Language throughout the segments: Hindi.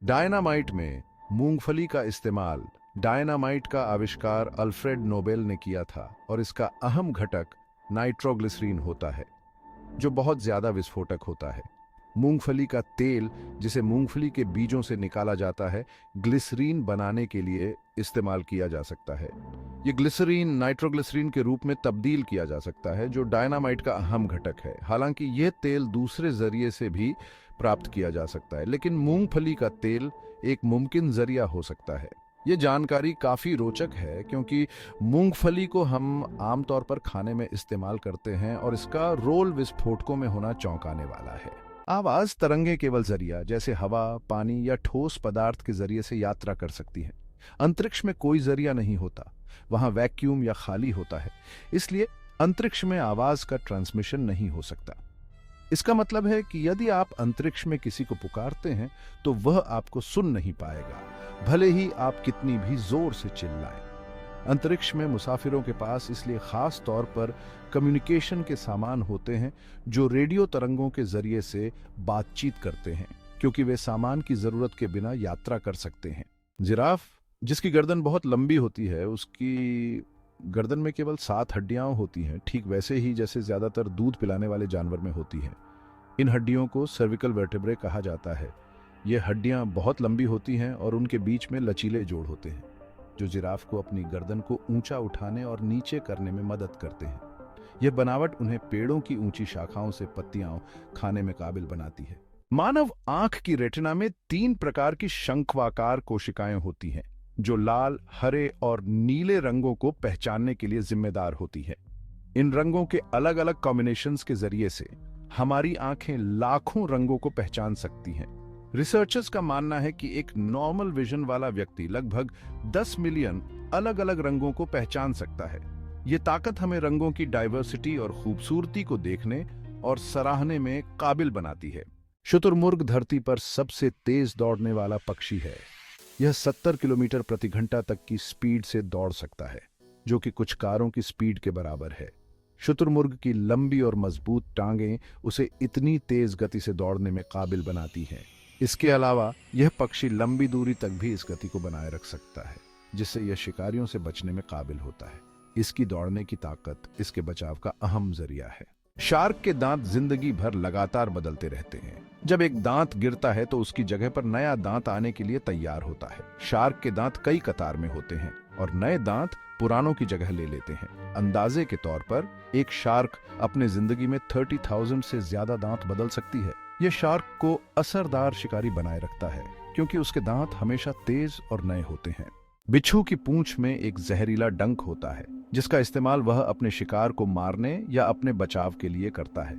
डायनामाइट में मूंगफली का इस्तेमाल। डायनामाइट का आविष्कार अल्फ्रेड नोबेल ने किया था और इसका अहम घटक नाइट्रोग्लिसरीन होता है, जो बहुत ज्यादा विस्फोटक होता है। मूंगफली का तेल, जिसे मूंगफली के बीजों से निकाला जाता है, ग्लिसरीन बनाने के लिए इस्तेमाल किया जा सकता है। ये ग्लिसरीन नाइट्रोग्लिसरीन के रूप में तब्दील किया जा सकता है, जो डायनामाइट का अहम घटक है। हालांकि यह तेल दूसरे जरिए से भी प्राप्त किया जा सकता है, लेकिन मूंगफली का तेल एक मुमकिन जरिया हो सकता है। ये जानकारी काफी रोचक है क्योंकि मूंगफली को हम आमतौर पर खाने में इस्तेमाल करते हैं और इसका रोल विस्फोटकों में होना चौंकाने वाला है। आवाज तरंगे केवल जरिया, जैसे हवा, पानी या ठोस पदार्थ के जरिए से यात्रा कर सकती है। अंतरिक्ष में कोई जरिया नहीं होता, वहां वैक्यूम या खाली होता है, इसलिए अंतरिक्ष में आवाज का ट्रांसमिशन नहीं हो सकता। इसका मतलब है कि यदि आप अंतरिक्ष में किसी को पुकारते हैं तो वह आपको सुन नहीं पाएगा, भले ही आप कितनी भी जोर से चिल्लाएं। अंतरिक्ष में मुसाफिरों के पास इसलिए खास तौर पर कम्युनिकेशन के सामान होते हैं जो रेडियो तरंगों के जरिए से बातचीत करते हैं, क्योंकि वे सामान की जरूरत के बिना यात्रा कर सकते हैं। जिराफ, जिसकी गर्दन बहुत लंबी होती है, उसकी गर्दन में केवल 7 हड्डियां होती हैं, ठीक वैसे ही जैसे ज्यादातर दूध पिलाने वाले जानवर में होती हैं। इन हड्डियों को सर्विकल वर्टेब्रे कहा जाता है। ये हड्डियां बहुत लंबी होती हैं और उनके बीच में लचीले जोड़ होते हैं, जो जिराफ को अपनी गर्दन को ऊंचा उठाने और नीचे करने में मदद करते हैं। यह बनावट उन्हें पेड़ों की ऊंची शाखाओं से पत्तियां खाने में काबिल बनाती है। मानव आंख की रेटिना में 3 प्रकार की शंक्वाकार कोशिकाएं होती हैं, जो लाल, हरे और नीले रंगों को पहचानने के लिए जिम्मेदार होती है। इन रंगों के अलग अलग कॉम्बिनेशंस के जरिए से हमारी आंखें लाखों रंगों को पहचान सकती हैं। रिसर्चर्स का मानना है कि एक नॉर्मल विजन वाला व्यक्ति लगभग 10 मिलियन अलग अलग रंगों को पहचान सकता है। ये ताकत हमें रंगों की डाइवर्सिटी और खूबसूरती को देखने और सराहने में काबिल बनाती है। शुतुरमुर्ग धरती पर सबसे तेज दौड़ने वाला पक्षी है। यह 70 किलोमीटर प्रति घंटा तक की स्पीड से दौड़ सकता है, जो कि कुछ कारों की स्पीड के बराबर है। शुतुरमुर्ग की लंबी और मजबूत टांगें उसे इतनी तेज गति से दौड़ने में काबिल बनाती हैं। इसके अलावा यह पक्षी लंबी दूरी तक भी इस गति को बनाए रख सकता है, जिससे यह शिकारियों से बचने में काबिल होता है। इसकी दौड़ने की ताकत इसके बचाव का अहम जरिया है। शार्क के दांत जिंदगी भर लगातार बदलते रहते हैं। जब एक दांत गिरता है तो उसकी जगह पर नया दांत आने के लिए तैयार होता है। शार्क के दांत कई कतार में होते हैं और नए दांत पुरानों की जगह ले लेते हैं। अंदाजे के तौर पर एक शार्क अपने जिंदगी में 30,000 से ज्यादा दांत बदल सकती है। यह शार्क को असरदार शिकारी बनाए रखता है क्योंकि उसके दांत हमेशा तेज और नए होते हैं। बिच्छू की पूंछ में एक जहरीला डंक होता है, जिसका इस्तेमाल वह अपने शिकार को मारने या अपने बचाव के लिए करता है।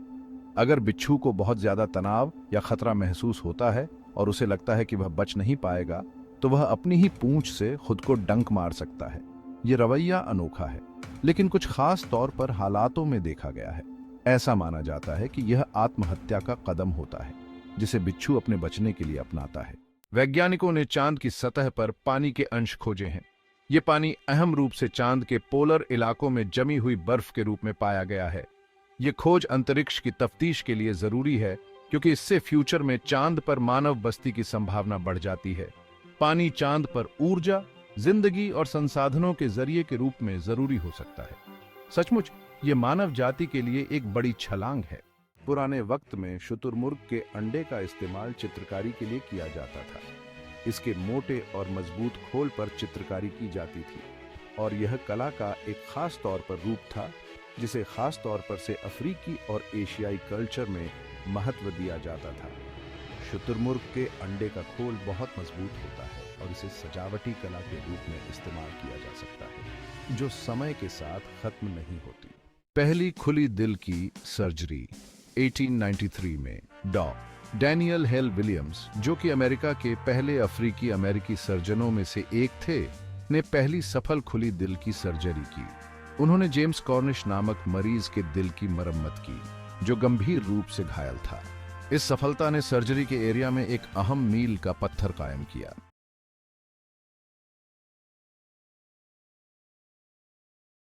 अगर बिच्छू को बहुत ज्यादा तनाव या खतरा महसूस होता है और उसे लगता है कि वह बच नहीं पाएगा, तो वह अपनी ही पूंछ से खुद को डंक मार सकता है। यह रवैया अनोखा है, लेकिन कुछ खास तौर पर हालातों में देखा गया है। ऐसा माना जाता है कि यह आत्महत्या का कदम होता है, जिसे बिच्छू अपने बचने के लिए अपनाता है। वैज्ञानिकों ने चांद की सतह पर पानी के अंश खोजे हैं। ये पानी अहम रूप से चांद के पोलर इलाकों में जमी हुई बर्फ के रूप में पाया गया है। ये खोज अंतरिक्ष की तफ्तीश के लिए जरूरी है, क्योंकि इससे फ्यूचर में चांद पर मानव बस्ती की संभावना बढ़ जाती है। पानी चांद पर ऊर्जा, जिंदगी और संसाधनों के जरिए के रूप में जरूरी हो सकता है। सचमुच ये मानव जाति के लिए एक बड़ी छलांग है। पुराने वक्त में शुतुरमुर्ग के अंडे का इस्तेमाल चित्रकारी के लिए किया जाता था। इसके मोटे और मजबूत खोल पर चित्रकारी की जाती थी और यह कला का एक खास तौर पर रूप था, जिसे खास तौर पर से अफ्रीकी और एशियाई कल्चर में महत्व दिया जाता था। शुतुरमुर्ग के अंडे का खोल बहुत मजबूत होता है और इसे सजावटी कला के रूप में इस्तेमाल किया जा सकता है, जो समय के साथ खत्म नहीं होती। पहली खुली दिल की सर्जरी 1893 में डैनियल हेल विलियम्स, जो कि अमेरिका के पहले अफ्रीकी अमेरिकी सर्जनों में से एक थे, ने पहली सफल खुली दिल की सर्जरी की। उन्होंने जेम्स कॉर्निश नामक मरीज के दिल की मरम्मत की, जो गंभीर रूप से घायल था। इस सफलता ने सर्जरी के एरिया में एक अहम मील का पत्थर कायम किया।